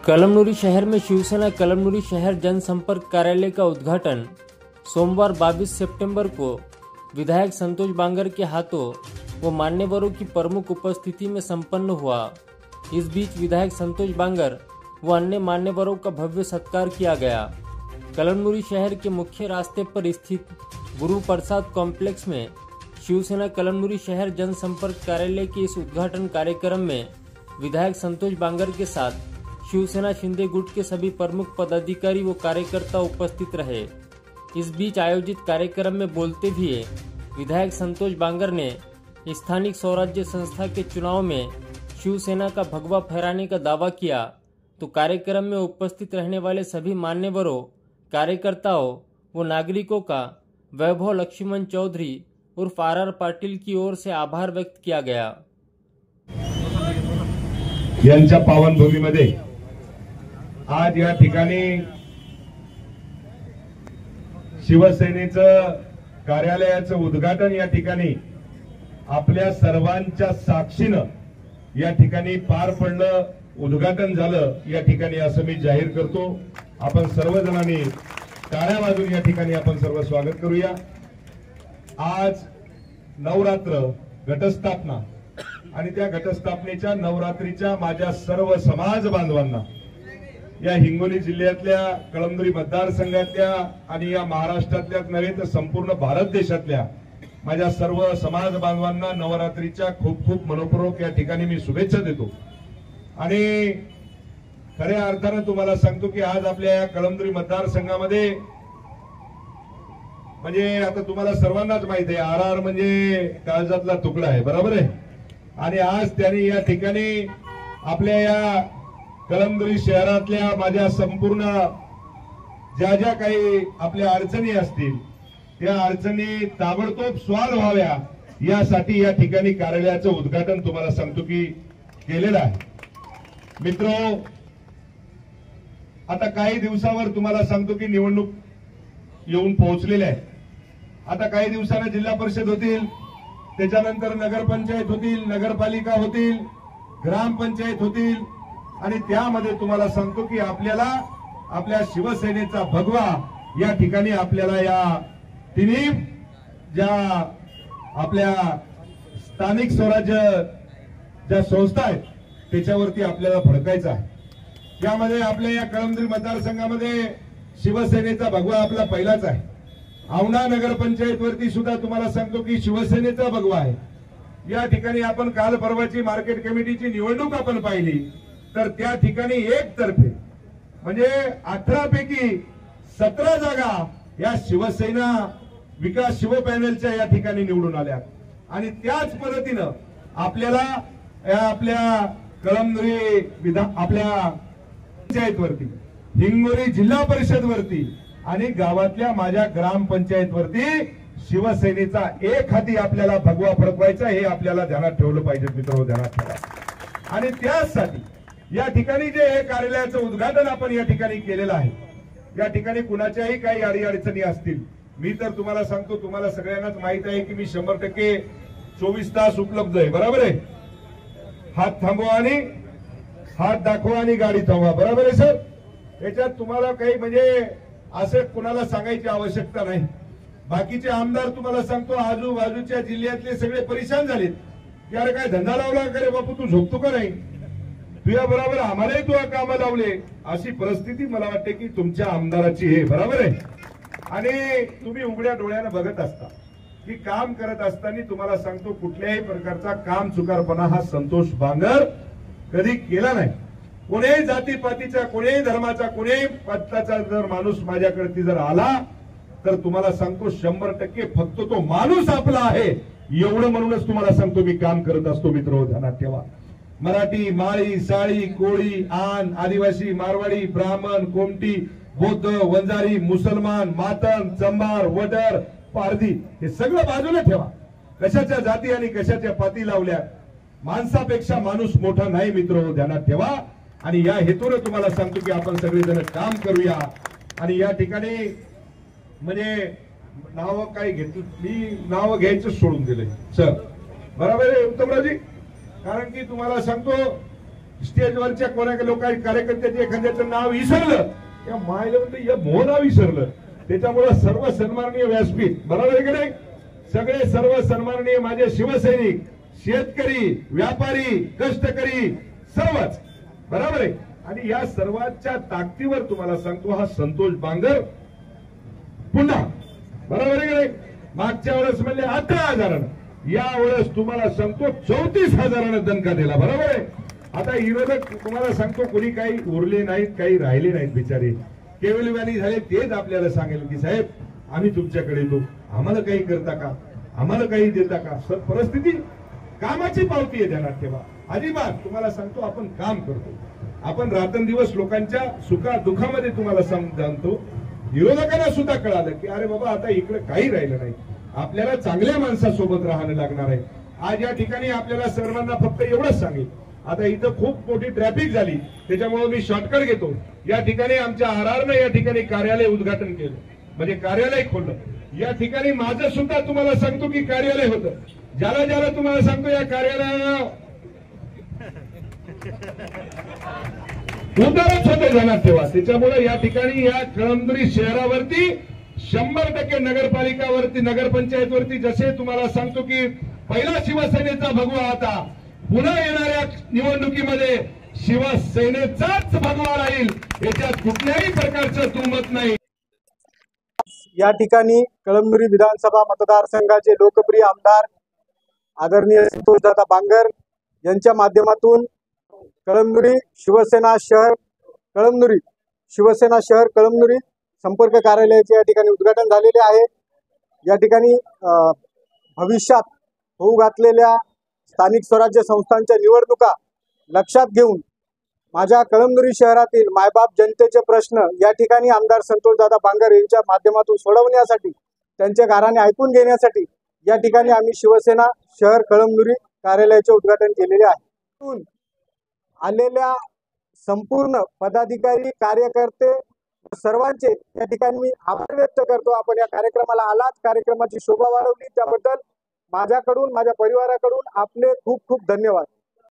कलमनुरी शहर में शिवसेना कलमनुरी शहर जनसंपर्क कार्यालय का उद्घाटन सोमवार 22 सितंबर को विधायक संतोष बांगर के हाथों व मान्यवरों की प्रमुख उपस्थिति में संपन्न हुआ। इस बीच विधायक संतोष बांगर व अन्य मान्यवरों का भव्य सत्कार किया गया। कलमनुरी शहर के मुख्य रास्ते पर स्थित गुरु प्रसाद कॉम्प्लेक्स में शिवसेना कलमनुरी शहर जनसंपर्क कार्यालय के इस उद्घाटन कार्यक्रम में विधायक संतोष बांगर के साथ शिवसेना शिंदे गुट के सभी प्रमुख पदाधिकारी व कार्यकर्ता उपस्थित रहे। इस बीच आयोजित कार्यक्रम में बोलते हुए विधायक संतोष बांगर ने स्थानिक स्वराज्य संस्था के चुनाव में शिवसेना का भगवा फहराने का दावा किया, तो कार्यक्रम में उपस्थित रहने वाले सभी मान्यवरों, कार्यकर्ताओं व नागरिकों का वैभव लक्ष्मण चौधरी उर्फ आर पाटिल की ओर से आभार व्यक्त किया गया। यांच्या पावनभूमीमध्ये आज या ठिकाणी शिवसेनेचं कार्यालयाचं उद्घाटन या ठिकाणी आपल्या सर्वांच्या साक्षीनं या ठिकाणी पार पडलं, उद्घाटन झालं या ठिकाणी असं मी जाहीर करतो। आपण सर्वजणांनी टाळ्या वाजवून या ठिकाणी आपण सर्व स्वागत करूया। आज नवरात्र घटस्थापना आणि त्या घटस्थापनेच्या नवरात्रीच्या माझ्या सर्व समाज बांधवांना या हिंगोली जिल्ह्यातल्या कळमनुरी मतदारसंघातल्या आणि या महाराष्ट्रातल्या नव्हे तर संपूर्ण भारत देशातल्या माझ्या सर्व समाज बांधवांना नवरात्रीच्या खूप खूप मनोपूर्वक या ठिकाणी मी शुभेच्छा देतो। आणि खऱ्या अर्थाने तुम्हाला सांगतो की आज आपल्या या कळमनुरी मतदारसंघामध्ये म्हणजे आता तुम्हाला सर्वांनाच माहिती आहे आर म्हणजे काळजातला तुकडा आहे, बरोबर आहे। आणि आज त्यांनी या ठिकाणी आपल्या या कळमनुरी शहरातल्या माझ्या संपूर्ण ज्या ज्या काही आपल्या अडचणी असतील त्या अडचणी ताबडतोब सॉल्व्ह व्हाव्या यासाठी या ठिकाणी कार्यालयाचं उद्घाटन तुम्हाला सांगतो की केलेलं आहे। मित्रो, आता काही दिवसावर तुम्हाला सांगतो की निवडणूक येऊन पोहोचलेल्या आहे। आता काही दिवसांना जिल्हा परिषद होतील, त्याच्यानंतर नगरपंचायत होतील, नगरपालिका होतील, ग्रामपंचायत होतील आणि त्यामध्ये तुम्हाला सांगतो की आपल्याला आपल्या शिवसेनेचा भगवा या ठिकाणी आपल्याला या तिन्ही ज्या आपल्या स्थानिक स्वराज्य ज्या संस्था आहेत त्याच्यावरती आपल्याला फडकायचा आहे। यामध्ये आपल्या या कळमनुरी मतदारसंघामध्ये शिवसेनेचा भगवा आपला पहिलाच आहे। औंढा नगरपंचायत वरती सुद्धा तुम्हाला सांगतो की शिवसेनेचा भगवा आहे। या ठिकाणी आपण काल परवाची मार्केट कमिटीची निवडणूक आपण पाहिली तर त्या ठिकाणी एकतर्फे म्हणजे 18 पैकी 17 जागा या शिवसेना विकास शिव पॅनलच्या या ठिकाणी निवडून आल्या। आणि त्याच पद्धतीनं आपल्याला आपल्या कळमनुरी आपल्या पंचायत वरती, हिंगोली जिल्हा परिषद वरती आणि गावातल्या माझ्या ग्रामपंचायत वरती शिवसेनेचा एक हाती आपल्याला भगवा फडकवायचा हे आपल्याला ध्यानात ठेवलं पाहिजे मित्रांनो, ध्यानात ठेवा। आणि त्यासाठी या ठिकाणी जे हे कार्यालयाचं उद्घाटन आपण या ठिकाणी केलेलं आहे, या ठिकाणी कुणाच्याही काही अडीअडचणी असतील, मी तर तुम्हाला सांगतो, तुम्हाला सगळ्यांनाच माहित आहे की मी 100% 24 तास उपलब्ध आहे, बरोबर आहे। हात थांबवा आणि हात दाखवा आणि गाडी थांबवा, बरोबर आहे सर। याच्यात तुम्हाला काही म्हणजे असं कुणाला सांगायची आवश्यकता नाही। बाकीचे आमदार तुम्हाला सांगतो आजूबाजूच्या जिल्ह्यातले सगळे परेशान झालेत की अरे काय धंदा लावला का रे बापू, तू झोपतो का नाही, तुझ्या बरोबर आम्हालाही तू कामं लावले, अशी परिस्थिती मला वाटते की तुमच्या आमदाराची आहे, बरोबर आहे। आणि तुम्ही उघड्या डोळ्याने बघत असता की काम करत असताना तुम्हाला सांगतो कुठल्याही प्रकारचा काम चुकारपणा हा संतोष बांगर कधी केला नाही। कोणीही जातीपातीचा, कोणीही धर्माचा, कोणीही पक्षाचा जर माणूस माझ्याकडे जर आला तर तुम्हाला सांगतो 100% फक्त तो माणूस आपला आहे एवढं म्हणूनच तुम्हाला सांगतो मी काम करत असतो मित्र, ध्यानात ठेवा। मराठी, माळी, साळी, कोळी, आन, आदिवासी, मारवाडी, ब्राह्मण, कोमटी, बौद्ध, वंजारी, मुसलमान, मातंग, चंबार, वडर, पारधी हे सगळं बाजूला ठेवा। कशाच्या जाती आणि कशाच्या पाती लावल्या, माणसापेक्षा माणूस मोठा नाही मित्र, ध्यानात ठेवा। आणि या हेतूने तुम्हाला सांगतो की आपण सगळेजण काम करूया। आणि या ठिकाणी म्हणजे नाव काय घेतलं, मी नाव घ्यायचं सोडून दिलंय सर, बरोबर आहे उत्तमरावजी। कारण की तुम्हाला सांगतो स्टेजवरच्या कोणा लोकांच्या कार्यकर्त्याचे एखाद्याचं नाव विसरलं, या मायला म्हणते या मोहना विसरलं. त्याच्यामुळे सर्व सन्माननीय व्यासपीठ, बरोबर आहे की नाही, सगळे सर्व सन्माननीय माझे शिवसैनिक, शेतकरी, व्यापारी, कष्टकरी, सर्वच बरोबर आहे. आणि या सर्वांच्या ताकदीवर तुम्हाला सांगतो, हा संतोष बांगर पुन्हा, बरोबर आहे की नाही, मागच्या वेळेस म्हणले 18,000, या वेळेस तुम्हाला सांगतो 34,000 दणका दिला, बरोबर आहे. आता विरोधक तुम्हाला सांगतो कोणी काही उरले नाहीत, काही राहिले नाहीत, बिचारे केवलवानी झाले. तेच आपल्याला सांगेल की साहेब आम्ही तुमच्याकडे येतो, आम्हाला काही करता का, आम्हाला काही देता का. परिस्थिती कामाची पावती आहे, ध्यानात ठेवा. अजिबात तुम्हाला सांगतो आपण काम करतो, आपण रात्रंदिवस लोकांच्या सुखा दुःखामध्ये तुम्हाला जाणतो. विरोधकांना सुद्धा कळालं की अरे बाबा आता इकडे काही राहिलं नाही, आपल्याला चांगल्या माणसासोबत राहणं लागणार आहे. आज या ठिकाणी आपल्याला सर्वांना फक्त एवढंच सांगेल, आता इथं खूप मोठी ट्रॅफिक झाली, त्याच्यामुळे मी शॉर्टकट घेतो. या ठिकाणी आमच्या आरआरनं या ठिकाणी कार्यालय उद्घाटन केलं, म्हणजे कार्यालय खोललं. या ठिकाणी माझं सुद्धा तुम्हाला सांगतो की कार्यालय होतं, ज्याला ज्याला तुम्हाला सांगतो या कार्यालयाला उदारच होते, ध्यानात ठेवा. त्याच्यामुळे या ठिकाणी या कळमनुरी शहरावरती 100% नगरपालिकावरती, नगरपंचायतवरती जसे तुम्हाला सांगतो की पहिला शिवसेनेचा भगवा आता पुन्हा येणाऱ्या निवडणुकीमध्ये शिवसेनेचाच भगवा राहील, याच्यात कुठल्याही प्रकारचं दुमत नाही. या ठिकाणी कळमनुरी विधानसभा मतदारसंघाचे लोकप्रिय आमदार आदरणीय संतोषदादा बांगर यांच्या माध्यमातून कळमनुरी शिवसेना शहर कळमनुरी संपर्क कार्यालयाचे या ठिकाणी उद्घाटन झालेले आहे. या ठिकाणी भविष्यात होऊ घातलेल्या स्थानिक स्वराज्य संस्थांच्या निवडणुका लक्षात घेऊन माझ्या कळमनुरी शहरातील मायबाप जनतेचे प्रश्न या ठिकाणी आमदार संतोषदादा बांगर यांच्या माध्यमातून सोडवण्यासाठी, त्यांच्या गाराने ऐकून घेण्यासाठी या ठिकाणी आम्ही शिवसेना शहर कळमनुरी कार्यालयाचे उद्घाटन केलेले आहे. आलेल्या संपूर्ण पदाधिकारी, कार्यकर्ते सर्वांचे या ठिकाणी मी आभार व्यक्त करतो. आपण या कार्यक्रमाला आलात, कार्यक्रमाची शोभा वाढवली, त्याबद्दल माझ्याकडून, माझ्या परिवाराकडून आपले खूप खूप धन्यवाद.